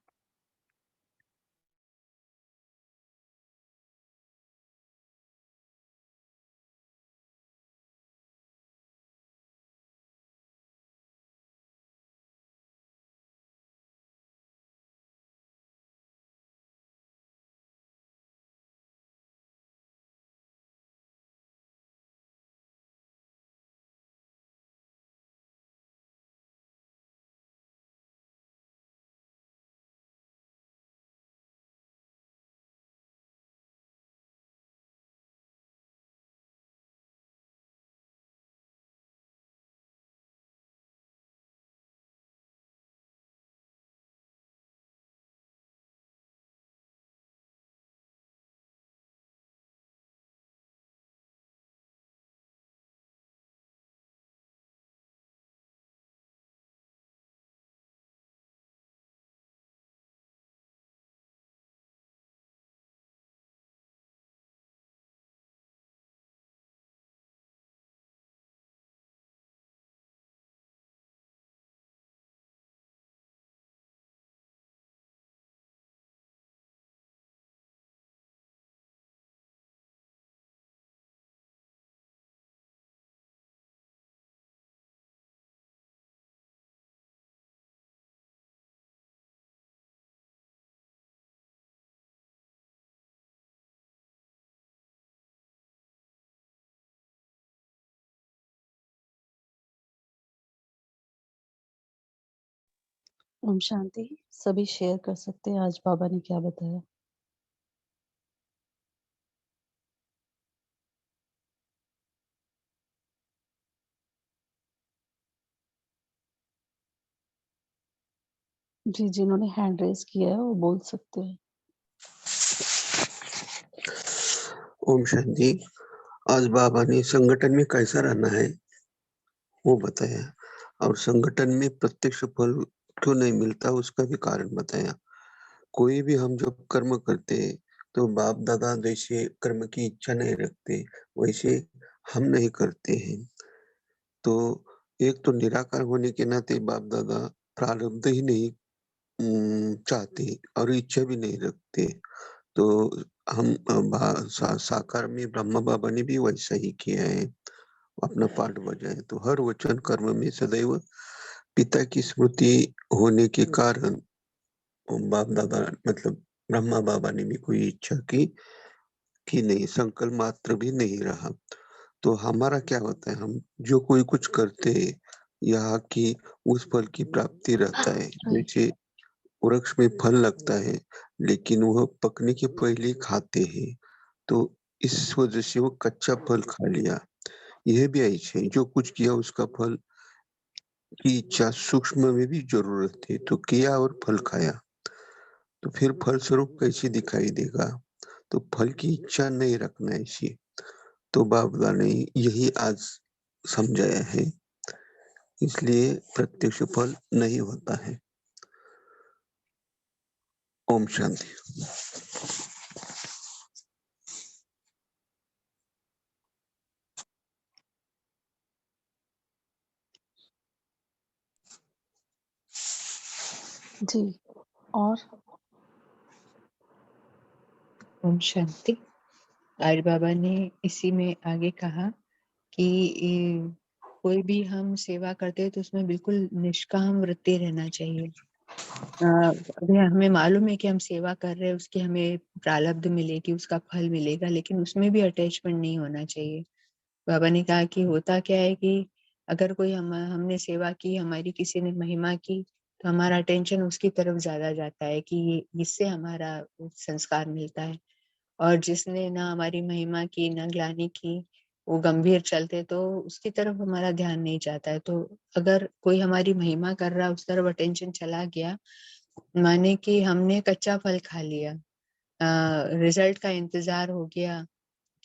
ओम शांति। सभी शेयर कर सकते हैं आज बाबा ने क्या बताया। जी, जिन्होंने हैंड रेज किया है वो बोल सकते हैं। ओम शांति। आज बाबा ने संगठन में कैसा रहना है वो बताया और संगठन में प्रत्यक्ष फल क्यों नहीं मिलता उसका भी कारण बताया। कोई भी हम जब कर्म करते हैं तो बाप दादा जैसे कर्म की इच्छा नहीं रखते वैसे हम नहीं करते हैं। तो एक तो निराकार होने के नाते बाप दादा प्रारब्ध ही नहीं चाहते और इच्छा भी नहीं रखते। तो हम साकार में ब्रह्मा बाबा ने भी वैसा ही किया है, अपना पाठ बजाए। तो हर वचन कर्म में सदैव पिता की स्मृति होने के कारण बाप दादा मतलब ब्रह्मा बाबा ने भी कोई इच्छा की नहीं, संकल्प मात्र भी नहीं रहा। तो हमारा क्या होता है, हम जो कोई कुछ करते हैं यहाँ की उस फल की प्राप्ति रहता है। जैसे वृक्ष में फल लगता है लेकिन वह पकने के पहले ही खाते हैं, तो इस वजह से वो कच्चा फल खा लिया। यह भी ऐसे है, जो कुछ किया उसका फल की इच्छा सूक्ष्म में भी जरूरत है, तो किया और फल खाया तो फिर फल स्वरूप कैसे दिखाई देगा। तो फल की इच्छा नहीं रखना ऐसी। तो बाबा ने यही आज समझाया है, इसलिए प्रत्यक्ष फल नहीं होता है। ओम शांति। जी और ओम शांति। आज बाबा ने इसी में आगे कहा कि कोई भी हम सेवा करते हैं तो उसमें बिल्कुल निष्काम वृत्ति रहना चाहिए। अभी हमें मालूम है कि हम सेवा कर रहे हैं, उसकी हमें प्रारब्ध मिलेगी, उसका फल मिलेगा, लेकिन उसमें भी अटैचमेंट नहीं होना चाहिए। बाबा ने कहा कि होता क्या है कि अगर कोई हमने सेवा की, हमारी किसी ने महिमा की, तो हमारा अटेंशन उसकी तरफ ज्यादा जाता है कि इससे हमारा संस्कार मिलता है। और जिसने ना हमारी महिमा की ना ग्लानि की, वो गंभीर चलते तो उसकी तरफ हमारा ध्यान नहीं जाता है। तो अगर कोई हमारी महिमा कर रहा, उस तरफ अटेंशन चला गया, माने कि हमने कच्चा फल खा लिया, रिजल्ट का इंतजार हो गया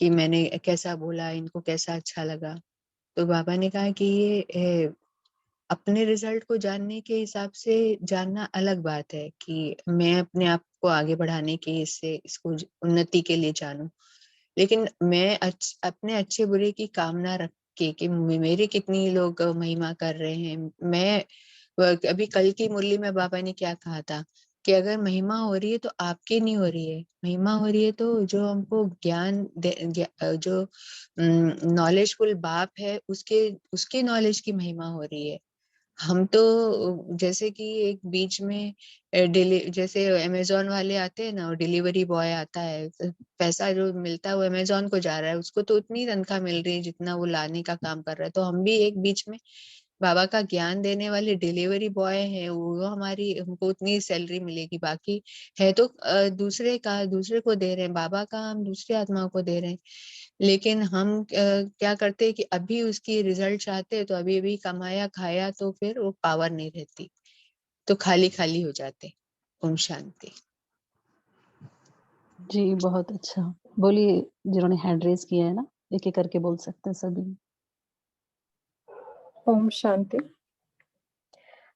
कि मैंने कैसा बोला, इनको कैसा अच्छा लगा। तो बाबा ने कहा कि ये अपने रिजल्ट को जानने के हिसाब से जानना अलग बात है कि मैं अपने आप को आगे बढ़ाने के इससे इसको उन्नति के लिए जानूं, लेकिन मैं अपने अच्छे बुरे की कामना रख के कि मेरे कितनी लोग महिमा कर रहे हैं, मैं अभी कल की मुरली में बाबा ने क्या कहा था कि अगर महिमा हो रही है तो आपकी नहीं हो रही है, महिमा हो रही है तो जो हमको ज्ञान जो नॉलेजफुल बाप है उसके नॉलेज की महिमा हो रही है। हम तो जैसे कि एक बीच में जैसे अमेजोन वाले आते हैं ना, डिलीवरी बॉय आता है, पैसा जो मिलता है वो अमेजोन को जा रहा है, उसको तो उतनी तनख्वाह मिल रही है जितना वो लाने का काम कर रहा है। तो हम भी एक बीच में बाबा का ज्ञान देने वाले डिलीवरी बॉय है, वो हमारी हमको उतनी सैलरी मिलेगी। बाकी है तो दूसरे को दे रहे हैं, बाबा का हम दूसरी आत्माओं को दे रहे हैं। लेकिन हम क्या करते हैं कि अभी उसकी रिजल्ट चाहते हैं, तो अभी अभी कमाया खाया तो फिर वो पावर नहीं रहती, तो खाली खाली हो जाते। ओम शांति। जी, बहुत अच्छा। बोलिए, जिन्होंने हैंड रेज़ किया है ना, एक-एक करके बोल सकते हैं सभी। ओम शांति।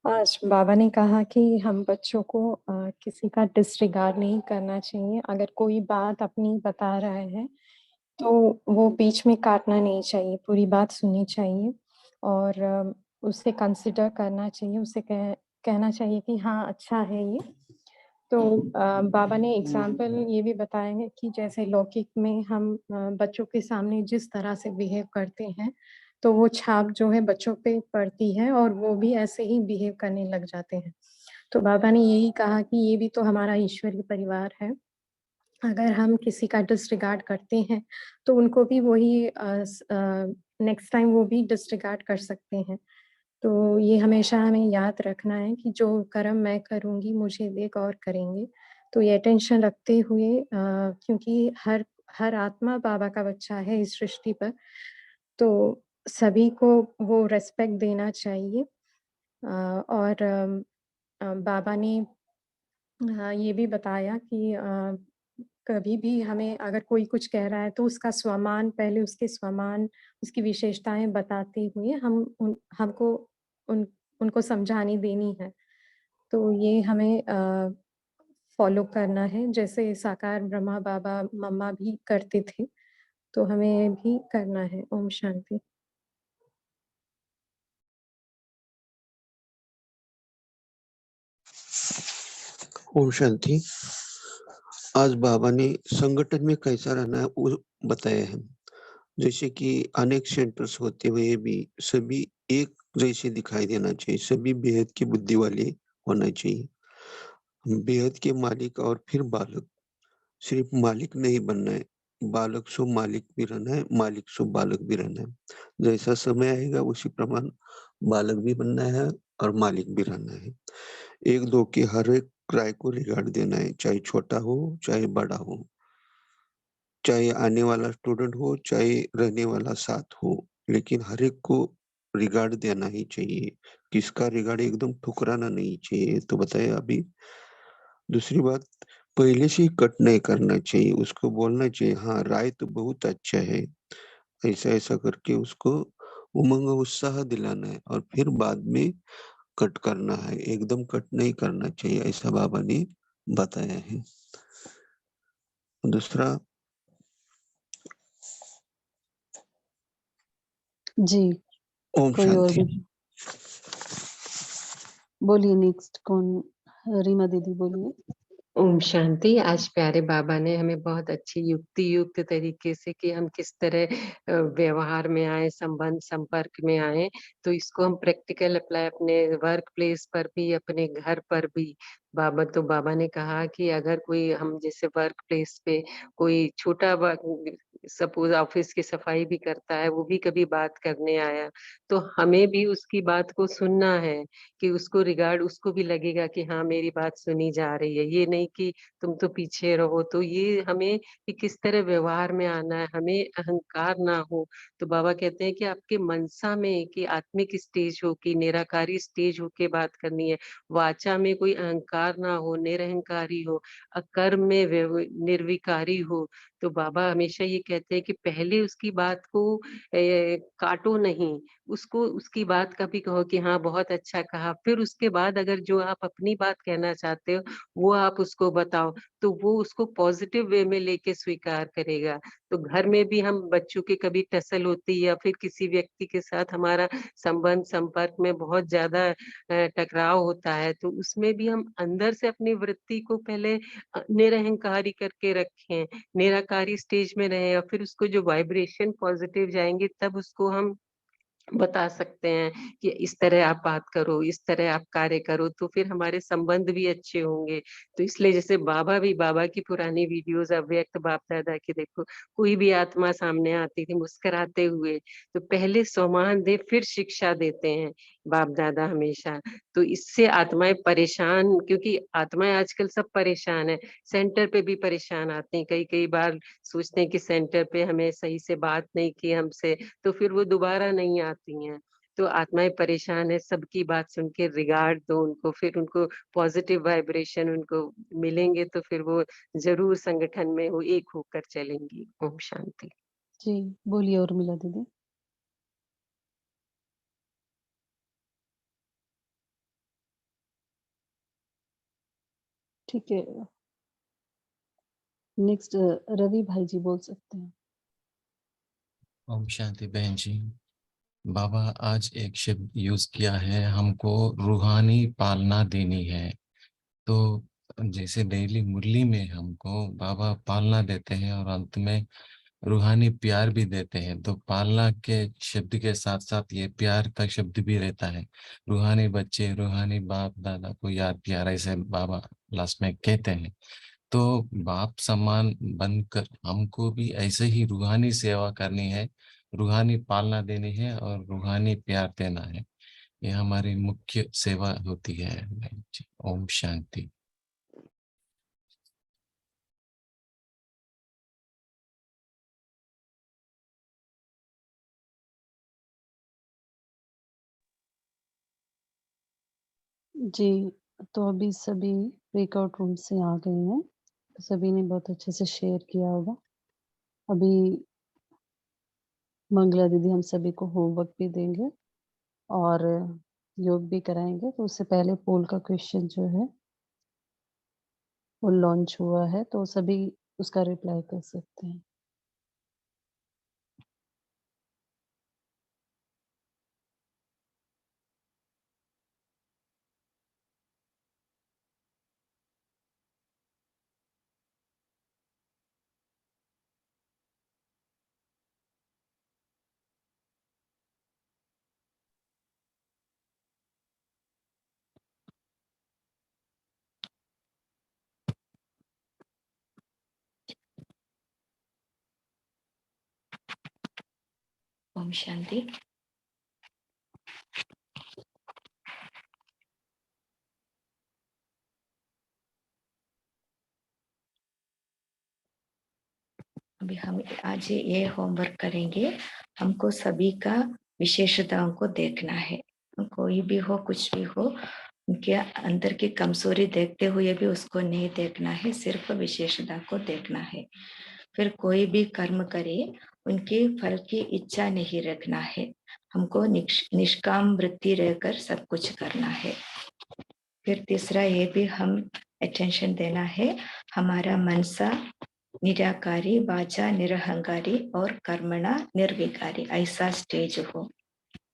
आज बाबा ने कहा कि हम बच्चों को किसी का डिसरिगार्ड नहीं करना चाहिए। अगर कोई बात अपनी बता रहा है, तो वो बीच में काटना नहीं चाहिए, पूरी बात सुननी चाहिए और उसे कंसिडर करना चाहिए, उसे कहना चाहिए कि हाँ, अच्छा है ये। तो बाबा ने एग्ज़ाम्पल ये भी बताया है कि जैसे लौकिक में हम बच्चों के सामने जिस तरह से बिहेव करते हैं, तो वो छाप जो है बच्चों पे पड़ती है और वो भी ऐसे ही बिहेव करने लग जाते हैं। तो बाबा ने यही कहा कि ये भी तो हमारा ईश्वरीय परिवार है। अगर हम किसी का डिसरिगार्ड करते हैं, तो उनको भी वही नेक्स्ट टाइम वो भी डिसरिगार्ड कर सकते हैं। तो ये हमेशा हमें याद रखना है कि जो कर्म मैं करूँगी, मुझे एक और करेंगे। तो ये अटेंशन रखते हुए क्योंकि हर आत्मा बाबा का बच्चा है इस सृष्टि पर, तो सभी को वो रिस्पेक्ट देना चाहिए। और बाबा ने ये भी बताया कि कभी भी हमें अगर कोई कुछ कह रहा है तो उसका स्वमान पहले उसके स्वमान, उसकी विशेषताएँ बताते हुए हमको उनको समझानी देनी है। तो ये हमें फ़ॉलो करना है, जैसे साकार ब्रह्मा बाबा मम्मा भी करते थे, तो हमें भी करना है। ओम शांति। ओम शांति। आज बाबा ने संगठन में कैसा रहना है वो बताया है। जैसे कि अनेक सेंटर्स होते हुए भी सभी एक जैसे दिखाई देना चाहिए, सभी बेहद की बुद्धि वाले होना चाहिए। बेहद के मालिक और फिर बालक, सिर्फ मालिक नहीं बनना है, बालक सो मालिक भी रहना है, मालिक सो बालक भी रहना है। जैसा समय आएगा उसी प्रमाण बालक भी बनना है और मालिक भी रहना है। एक दो के हर एक राय को रिगार्ड देना है, चाहे छोटा हो चाहे बड़ा हो, चाहे आने वाला स्टूडेंट हो चाहे रहने वाला साथ हो, लेकिन हर एक को रिगार्ड देना ही चाहिए। किसका रिगार्ड एकदम ठुकराना नहीं चाहिए। तो बताए अभी दूसरी बात, पहले से ही कट नहीं करना चाहिए, उसको बोलना चाहिए हाँ राय तो बहुत अच्छा है, ऐसा ऐसा करके उसको उमंग उत्साह दिलाना है और फिर बाद में कट करना है, एकदम कट नहीं करना चाहिए, ऐसा बाबा ने बताया है। दूसरा, जी, ओम कोई और शांति। भी? बोलिए नेक्स्ट कौन? रीमा दीदी बोलिए। ओम शांति। आज प्यारे बाबा ने हमें बहुत अच्छी युक्ति युक्त तरीके से कि हम किस तरह व्यवहार में आए, संबंध संपर्क में आए, तो इसको हम प्रैक्टिकल अप्लाई अपने वर्क प्लेस पर भी, अपने घर पर भी। बाबा ने कहा कि अगर कोई हम जैसे वर्क प्लेस पे कोई छोटा सपोज ऑफिस की सफाई भी करता है, वो भी कभी बात करने आया, तो हमें भी उसकी बात को सुनना है कि उसको रिगार्ड, उसको भी लगेगा कि हाँ मेरी बात सुनी जा रही है, ये नहीं कि तुम तो पीछे रहो। तो ये हमें कि किस तरह व्यवहार में आना है, हमें अहंकार ना हो। तो बाबा कहते हैं कि आपके मनसा में कि आत्मिक स्टेज हो, कि निराकारी स्टेज हो के बात करनी है, वाचा में कोई अहंकार ना हो, निरहंकारी हो, कर्म में निर्विकारी हो। तो बाबा हमेशा ये कहते हैं कि पहले उसकी बात को काटो नहीं, उसको उसकी बात का भी कहो कि हाँ बहुत अच्छा कहा, फिर उसके बाद अगर जो आप अपनी बात कहना चाहते हो वो आप उसको बताओ, तो वो उसको पॉजिटिव वे में लेके स्वीकार करेगा। तो घर में भी हम बच्चों के कभी टसल होती या फिर किसी व्यक्ति के साथ हमारा संबंध संपर्क में बहुत ज्यादा टकराव होता है, तो उसमें भी हम अंदर से अपनी वृत्ति को पहले निरहंकारी करके रखें, निराकारी स्टेज में रहे और फिर उसको जो वाइब्रेशन पॉजिटिव जाएंगे तब उसको हम बता सकते हैं कि इस तरह आप बात करो, इस तरह आप कार्य करो, तो फिर हमारे संबंध भी अच्छे होंगे। तो इसलिए जैसे बाबा की पुरानी वीडियोस अव्यक्त बाप दादा की देखो, कोई भी आत्मा सामने आती थी मुस्कुराते हुए, तो पहले सम्मान दे फिर शिक्षा देते हैं बाप दादा हमेशा। तो इससे आत्माएं परेशान, क्योंकि आत्माएं आजकल सब परेशान है, सेंटर पे भी परेशान आती हैं, कई कई बार सोचते हैं कि सेंटर पे हमें सही से बात नहीं की हमसे, तो फिर वो दोबारा नहीं आती हैं। तो आत्माएं परेशान है, सबकी बात सुन के रिगार्ड दो उनको, फिर उनको पॉजिटिव वाइब्रेशन उनको मिलेंगे, तो फिर वो जरूर संगठन में वो एक होकर चलेंगी। ओम शांति। जी, बोलिए उर्मिला दीदी। ठीक है, नेक्स्ट रवि भाई जी बोल सकते हैं। ओम शांति बहन जी। बाबा आज एक शब्द यूज किया है, हमको रूहानी पालना देनी है। तो जैसे डेली मुरली में हमको बाबा पालना देते हैं और अंत में रूहानी प्यार भी देते हैं, तो पालना के शब्द के साथ साथ ये प्यार का शब्द भी रहता है। रूहानी बच्चे रूहानी बाप दादा को याद प्यार, ऐसे बाबा लास्ट में कहते हैं। तो बाप सम्मान बनकर हमको भी ऐसे ही रूहानी सेवा करनी है, रूहानी पालना देनी है और रूहानी प्यार देना है। ये हमारी मुख्य सेवा होती है बहन जी। ओम शांति। जी, तो अभी सभी ब्रेकआउट रूम से आ गए हैं, तो सभी ने बहुत अच्छे से शेयर किया होगा। अभी मंगला दीदी हम सभी को होमवर्क भी देंगे और योग भी कराएंगे। तो उससे पहले पोल का क्वेश्चन जो है वो लॉन्च हुआ है, तो सभी उसका रिप्लाई कर सकते हैं। ओम शांति। अभी हम आज ये होमवर्क करेंगे। हमको सभी का विशेषताओं को देखना है, कोई भी हो कुछ भी हो, उनके अंदर की कमजोरी देखते हुए भी उसको नहीं देखना है, सिर्फ विशेषता को देखना है। फिर कोई भी कर्म करे उनके फल की इच्छा नहीं रखना है, हमको निष्काम वृत्ति रहकर सब कुछ करना है। फिर तीसरा ये भी हम अटेंशन देना है, हमारा मनसा निराकारी, वाचा निरहंकारी और कर्मणा निर्विकारी, ऐसा स्टेज हो।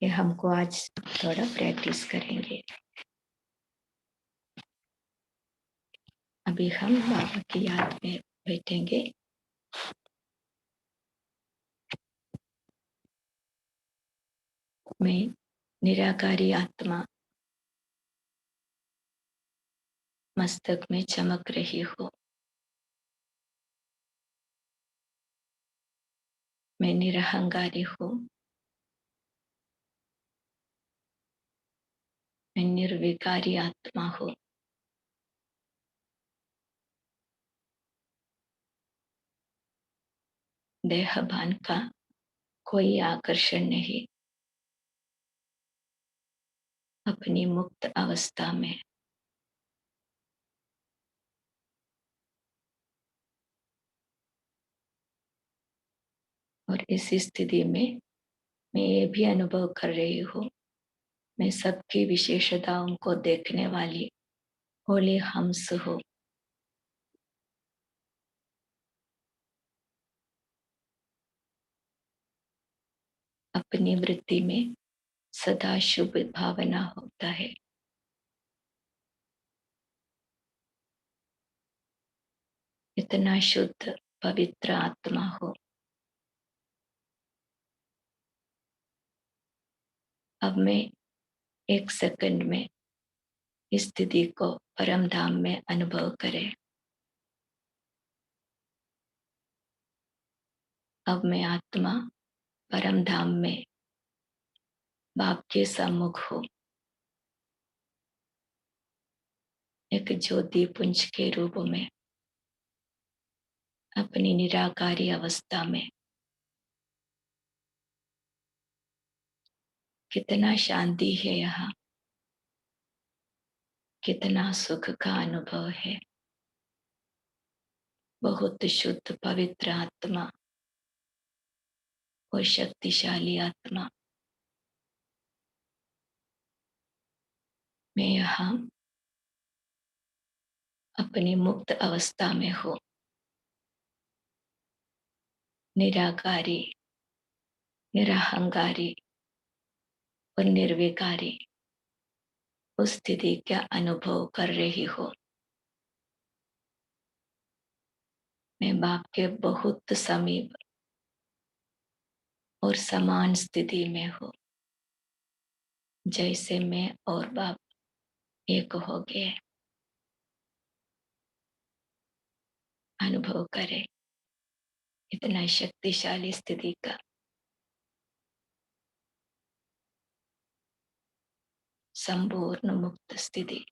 ये हमको आज थोड़ा प्रैक्टिस करेंगे। अभी हम बाबा की याद में बैठेंगे। मैं निराकारी आत्मा मस्तक में चमक रही हूँ। मैं निरहंकारी हूँ। मैं निर्विकारी आत्मा हूँ। देहभान का कोई आकर्षण नहीं। अपनी मुक्त अवस्था में और इस स्थिति में मैं ये भी अनुभव कर रही हूँ, मैं सबकी विशेषताओं को देखने वाली होली हंस हूँ। अपनी वृत्ति में सदा शुभ भावना होता है। इतना शुद्ध पवित्र आत्मा हो। अब मैं 1 सेकंड में इस स्थिति को परम धाम में अनुभव करें। अब मैं आत्मा परम धाम में बाप के सम्मुख हो, एक ज्योति पुंज के रूप में अपनी निराकारी अवस्था में। कितना शांति है यहाँ, कितना सुख का अनुभव है। बहुत शुद्ध पवित्र आत्मा और शक्तिशाली आत्मा। मैं यहाँ अपनी मुक्त अवस्था में हो, निराकारी, निरहंकारी और निर्विकारी उस स्थिति का अनुभव कर रही हो। मैं बाप के बहुत समीप और समान स्थिति में हो, जैसे मैं और बाप एक हो गए। अनुभव करें इतना शक्तिशाली स्थिति का। संपूर्ण मुक्त स्थिति।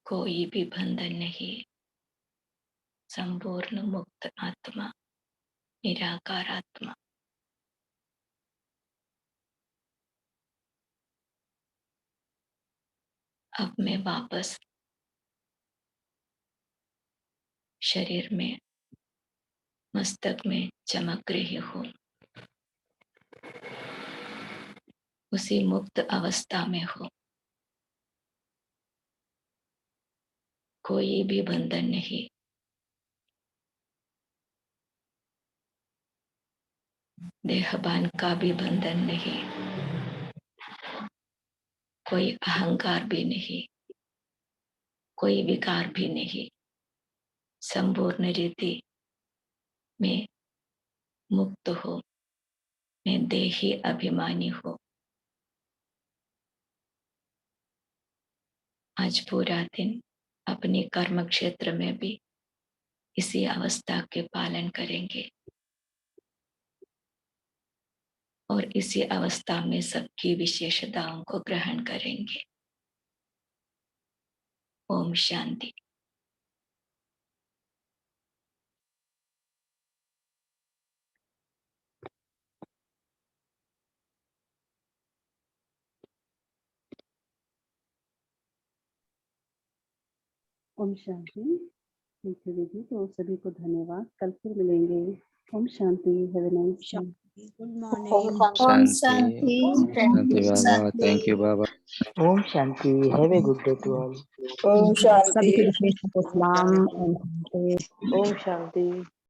कोई भी बंधन नहीं। संपूर्ण मुक्त आत्मा, निराकार आत्मा। अब मैं वापस शरीर में, मस्तक में चमक रही हूँ। उसी मुक्त अवस्था में हो। कोई भी बंधन नहीं। देहभान का भी बंधन नहीं। कोई अहंकार भी नहीं। कोई विकार भी नहीं। संपूर्ण रीति में मुक्त हो। मैं देही अभिमानी हो। आज पूरा दिन अपने कर्म क्षेत्र में भी इसी अवस्था के पालन करेंगे और इसी अवस्था में सबकी विशेषताओं को ग्रहण करेंगे। ओम शांति। ओम शांति। ठीक है दीदी, तो सभी को धन्यवाद। कल फिर मिलेंगे। ओम शांति। Have a nice day. Good morning. Om Shanti. Shanti Baba, thank you Baba. Om Shanti. Have a good day to all. Om Shanti. सभी को विशेष सलाम। Om Shanti.